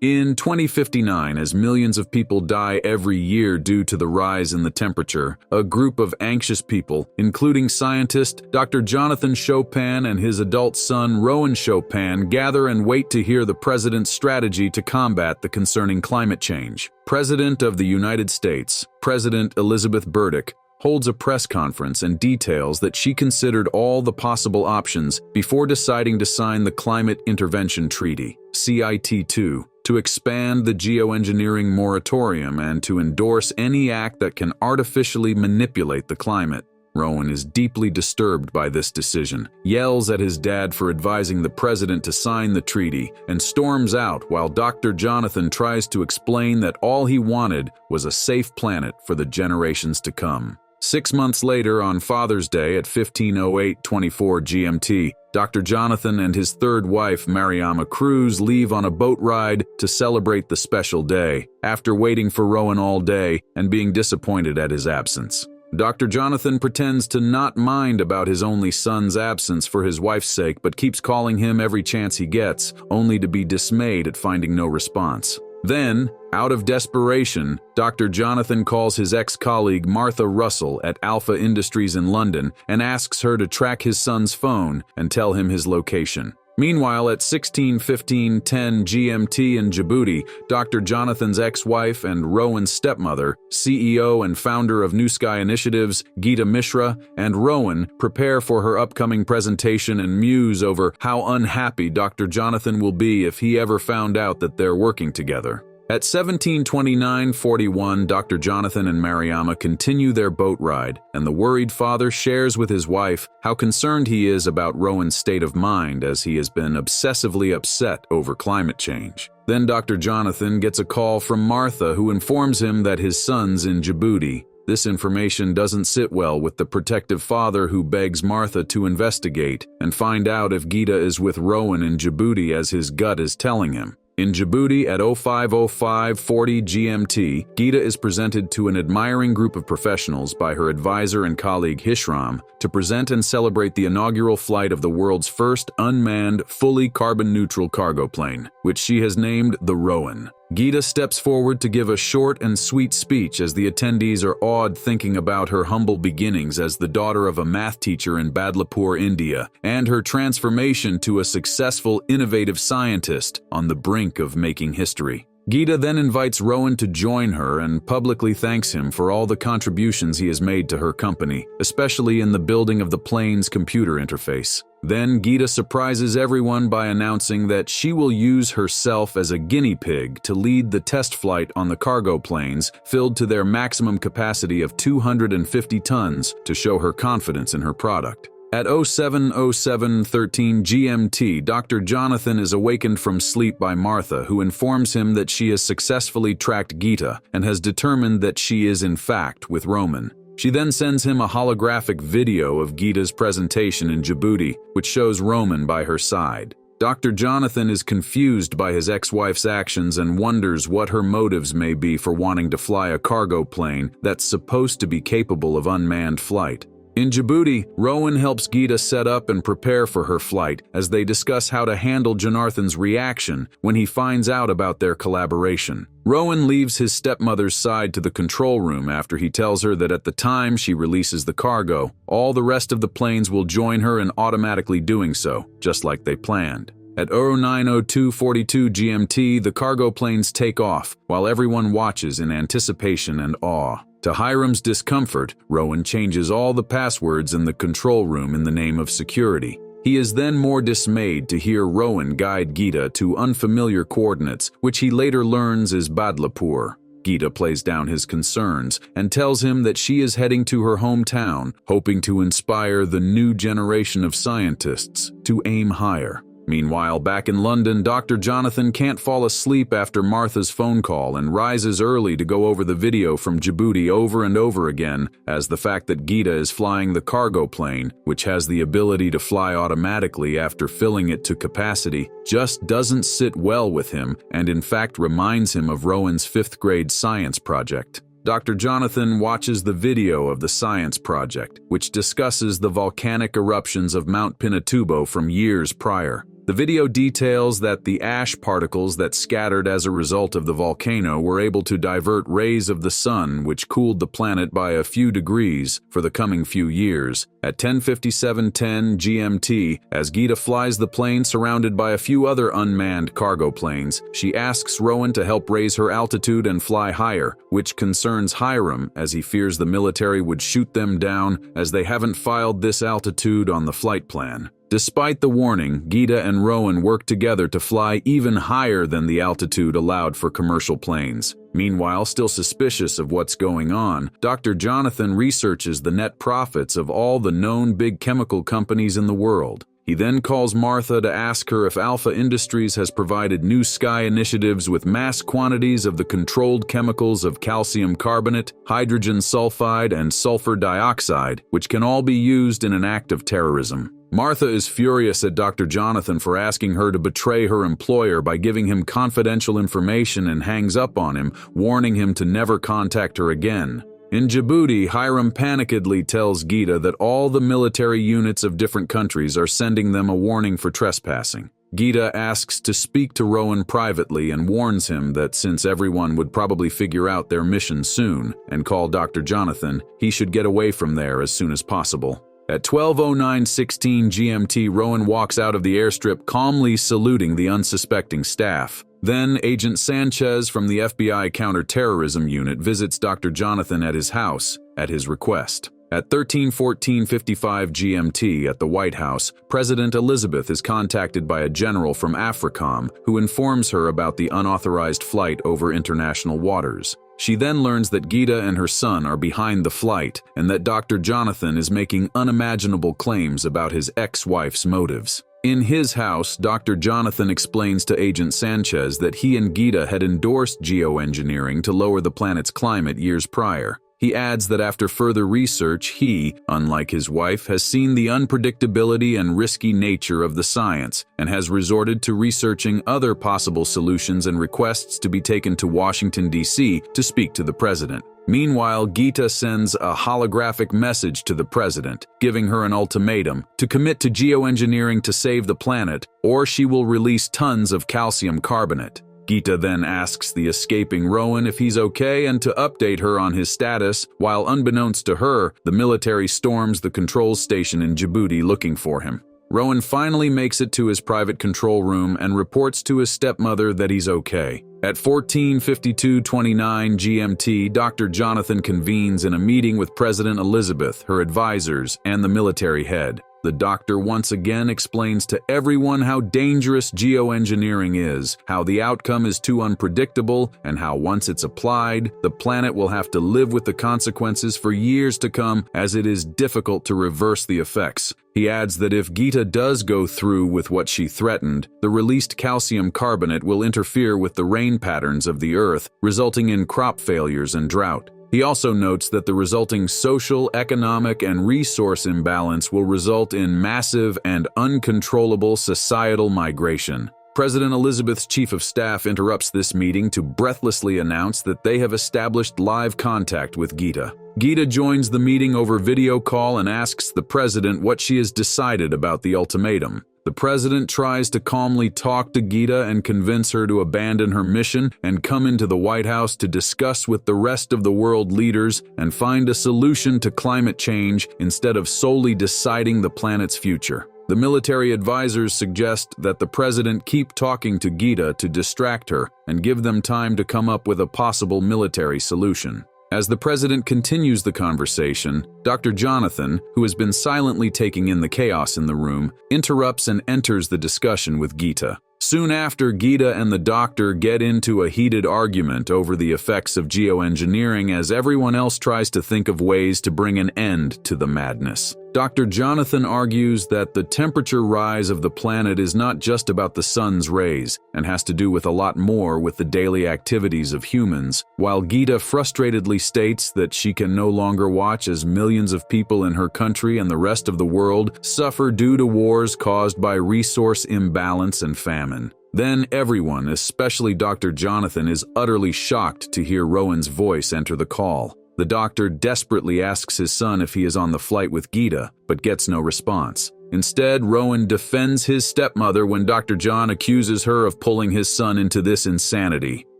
In 2059, as millions of people die every year due to the rise in the temperature, a group of anxious people, including scientist Dr. Jonathan Chopin and his adult son Rowan Chopin, gather and wait to hear the president's strategy to combat the concerning climate change. President of the United States, President Elizabeth Burdick, holds a press conference and details that she considered all the possible options before deciding to sign the Climate Intervention Treaty, CIT2, to expand the geoengineering moratorium and to endorse any act that can artificially manipulate the climate. Rowan is deeply disturbed by this decision, yells at his dad for advising the president to sign the treaty, and storms out while Dr. Jonathan tries to explain that all he wanted was a safe planet for the generations to come. 6 months later, on Father's Day at 15:08:24 GMT, Dr. Jonathan and his third wife, Mariama Cruz, leave on a boat ride to celebrate the special day, after waiting for Rowan all day and being disappointed at his absence. Dr. Jonathan pretends to not mind about his only son's absence for his wife's sake, but keeps calling him every chance he gets, only to be dismayed at finding no response. Then, out of desperation, Dr. Jonathan calls his ex-colleague Martha Russell at Alpha Industries in London and asks her to track his son's phone and tell him his location. Meanwhile, at 16:15:10 GMT in Djibouti, Dr. Jonathan's ex-wife and Rowan's stepmother, CEO and founder of New Sky Initiatives, Geeta Mishra, and Rowan prepare for her upcoming presentation and muse over how unhappy Dr. Jonathan will be if he ever found out that they're working together. At 17:29:41, Dr. Jonathan and Mariama continue their boat ride, and the worried father shares with his wife how concerned he is about Rowan's state of mind as he has been obsessively upset over climate change. Then Dr. Jonathan gets a call from Martha, who informs him that his son's in Djibouti. This information doesn't sit well with the protective father, who begs Martha to investigate and find out if Geeta is with Rowan in Djibouti as his gut is telling him. In Djibouti at 05:05:40 GMT, Geeta is presented to an admiring group of professionals by her advisor and colleague Hishram to present and celebrate the inaugural flight of the world's first unmanned, fully carbon-neutral cargo plane, which she has named the Rowan. Geeta steps forward to give a short and sweet speech as the attendees are awed, thinking about her humble beginnings as the daughter of a math teacher in Badlapur, India, and her transformation to a successful, innovative scientist on the brink of making history. Geeta then invites Rowan to join her and publicly thanks him for all the contributions he has made to her company, especially in the building of the plane's computer interface. Then Geeta surprises everyone by announcing that she will use herself as a guinea pig to lead the test flight on the cargo planes, filled to their maximum capacity of 250 tons, to show her confidence in her product. At 07:07:13 GMT, Dr. Jonathan is awakened from sleep by Martha, who informs him that she has successfully tracked Geeta and has determined that she is in fact with Rowan. She then sends him a holographic video of Geeta's presentation in Djibouti, which shows Rowan by her side. Dr. Jonathan is confused by his ex-wife's actions and wonders what her motives may be for wanting to fly a cargo plane that's supposed to be capable of unmanned flight. In Djibouti, Rowan helps Geeta set up and prepare for her flight as they discuss how to handle Jonathan's reaction when he finds out about their collaboration. Rowan leaves his stepmother's side to the control room after he tells her that at the time she releases the cargo, all the rest of the planes will join her in automatically doing so, just like they planned. At 09:02:42 GMT, the cargo planes take off, while everyone watches in anticipation and awe. To Hiram's discomfort, Rowan changes all the passwords in the control room in the name of security. He is then more dismayed to hear Rowan guide Geeta to unfamiliar coordinates, which he later learns is Badlapur. Geeta plays down his concerns and tells him that she is heading to her hometown, hoping to inspire the new generation of scientists to aim higher. Meanwhile, back in London, Dr. Jonathan can't fall asleep after Martha's phone call and rises early to go over the video from Djibouti over and over again, as the fact that Geeta is flying the cargo plane, which has the ability to fly automatically after filling it to capacity, just doesn't sit well with him and in fact reminds him of Rowan's 5th grade science project. Dr. Jonathan watches the video of the science project, which discusses the volcanic eruptions of Mount Pinatubo from years prior. The video details that the ash particles that scattered as a result of the volcano were able to divert rays of the sun, which cooled the planet by a few degrees for the coming few years. At 10:57:10 GMT, as Gita flies the plane surrounded by a few other unmanned cargo planes, she asks Rowan to help raise her altitude and fly higher, which concerns Hiram as he fears the military would shoot them down as they haven't filed this altitude on the flight plan. Despite the warning, Gita and Rowan work together to fly even higher than the altitude allowed for commercial planes. Meanwhile, still suspicious of what's going on, Dr. Jonathan researches the net profits of all the known big chemical companies in the world. He then calls Martha to ask her if Alpha Industries has provided New Sky initiatives with mass quantities of the controlled chemicals of calcium carbonate, hydrogen sulfide, and sulfur dioxide, which can all be used in an act of terrorism. Martha is furious at Dr. Jonathan for asking her to betray her employer by giving him confidential information and hangs up on him, warning him to never contact her again. In Djibouti, Hiram panikedly tells Gita that all the military units of different countries are sending them a warning for trespassing. Gita asks to speak to Rowan privately and warns him that since everyone would probably figure out their mission soon and call Dr. Jonathan, he should get away from there as soon as possible. At 12:09:16 GMT, Rowan walks out of the airstrip calmly saluting the unsuspecting staff. Then, Agent Sanchez from the FBI Counterterrorism Unit visits Dr. Jonathan at his house, at his request. At 13:14:55 GMT at the White House, President Elizabeth is contacted by a general from AFRICOM who informs her about the unauthorized flight over international waters. She then learns that Gita and her son are behind the flight and that Dr. Jonathan is making unimaginable claims about his ex-wife's motives. In his house, Dr. Jonathan explains to Agent Sanchez that he and Gita had endorsed geoengineering to lower the planet's climate years prior. He adds that after further research, he, unlike his wife, has seen the unpredictability and risky nature of the science and has resorted to researching other possible solutions and requests to be taken to Washington, D.C. to speak to the president. Meanwhile, Gita sends a holographic message to the president, giving her an ultimatum to commit to geoengineering to save the planet, or she will release tons of calcium carbonate. Gita then asks the escaping Rowan if he's okay and to update her on his status, while unbeknownst to her, the military storms the control station in Djibouti looking for him. Rowan finally makes it to his private control room and reports to his stepmother that he's okay. At 14:52:29 GMT, Dr. Jonathan convenes in a meeting with President Elizabeth, her advisors, and the military head. The doctor once again explains to everyone how dangerous geoengineering is, how the outcome is too unpredictable, and how once it's applied, the planet will have to live with the consequences for years to come, as it is difficult to reverse the effects. He adds that if Gita does go through with what she threatened, the released calcium carbonate will interfere with the rain patterns of the Earth, resulting in crop failures and drought. He also notes that the resulting social, economic, and resource imbalance will result in massive and uncontrollable societal migration. President Elizabeth's chief of staff interrupts this meeting to breathlessly announce that they have established live contact with Gita. Gita joins the meeting over video call and asks the president what she has decided about the ultimatum. The president tries to calmly talk to Gita and convince her to abandon her mission and come into the White House to discuss with the rest of the world leaders and find a solution to climate change instead of solely deciding the planet's future. The military advisors suggest that the president keep talking to Gita to distract her and give them time to come up with a possible military solution. As the president continues the conversation, Dr. Jonathan, who has been silently taking in the chaos in the room, interrupts and enters the discussion with Gita. Soon after, Gita and the doctor get into a heated argument over the effects of geoengineering as everyone else tries to think of ways to bring an end to the madness. Dr. Jonathan argues that the temperature rise of the planet is not just about the sun's rays and has to do with a lot more with the daily activities of humans, while Gita frustratedly states that she can no longer watch as millions of people in her country and the rest of the world suffer due to wars caused by resource imbalance and famine. Then everyone, especially Dr. Jonathan, is utterly shocked to hear Rowan's voice enter the call. The doctor desperately asks his son if he is on the flight with Gita, but gets no response. Instead, Rowan defends his stepmother when Dr. John accuses her of pulling his son into this insanity.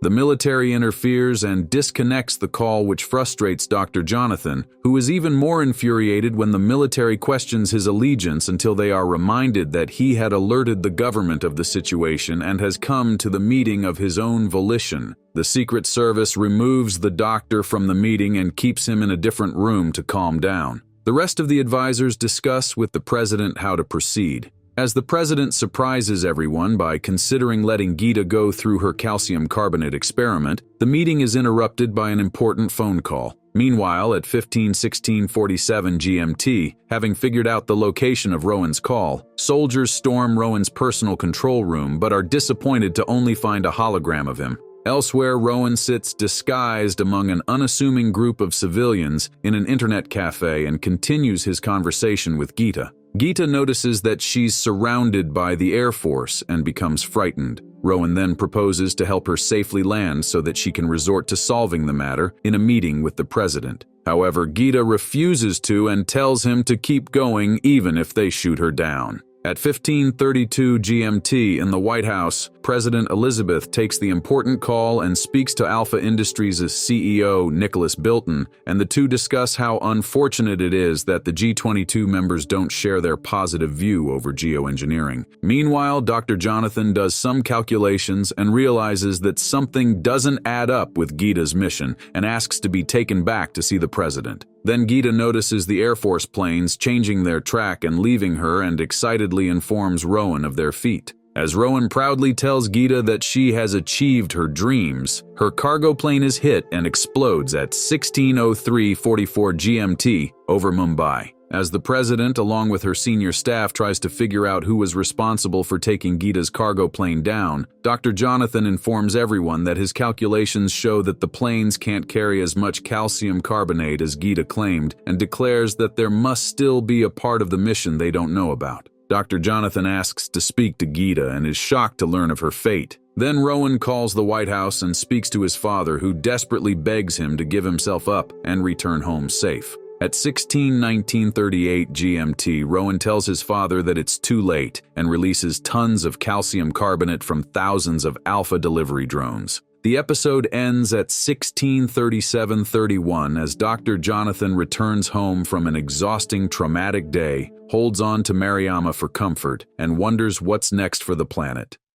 The military interferes and disconnects the call, which frustrates Dr. Jonathan, who is even more infuriated when the military questions his allegiance until they are reminded that he had alerted the government of the situation and has come to the meeting of his own volition. The Secret Service removes the doctor from the meeting and keeps him in a different room to calm down. The rest of the advisors discuss with the president how to proceed. As the president surprises everyone by considering letting Geeta go through her calcium carbonate experiment, the meeting is interrupted by an important phone call. Meanwhile, at 15:16:47 GMT, having figured out the location of Rowan's call, soldiers storm Rowan's personal control room but are disappointed to only find a hologram of him. Elsewhere, Rowan sits disguised among an unassuming group of civilians in an internet cafe and continues his conversation with Geeta. Geeta notices that she's surrounded by the Air Force and becomes frightened. Rowan then proposes to help her safely land so that she can resort to solving the matter in a meeting with the president. However, Geeta refuses to and tells him to keep going even if they shoot her down. At 15:32 GMT in the White House, President Elizabeth takes the important call and speaks to Alpha Industries' CEO, Nicholas Bilton, and the two discuss how unfortunate it is that the G22 members don't share their positive view over geoengineering. Meanwhile, Dr. Jonathan does some calculations and realizes that something doesn't add up with Geeta's mission and asks to be taken back to see the president. Then Geeta notices the Air Force planes changing their track and leaving her and excitedly informs Rowan of their feat. As Rowan proudly tells Geeta that she has achieved her dreams, her cargo plane is hit and explodes at 16:03:44 GMT over Mumbai. As the president, along with her senior staff, tries to figure out who was responsible for taking Geeta's cargo plane down, Dr. Jonathan informs everyone that his calculations show that the planes can't carry as much calcium carbonate as Geeta claimed, and declares that there must still be a part of the mission they don't know about. Dr. Jonathan asks to speak to Geeta and is shocked to learn of her fate. Then Rowan calls the White House and speaks to his father, who desperately begs him to give himself up and return home safe. At 16:19:38 GMT, Rowan tells his father that it's too late and releases tons of calcium carbonate from thousands of Alpha delivery drones. The episode ends at 16:37:31 as Dr. Jonathan returns home from an exhausting, traumatic day, holds on to Mariama for comfort, and wonders what's next for the planet.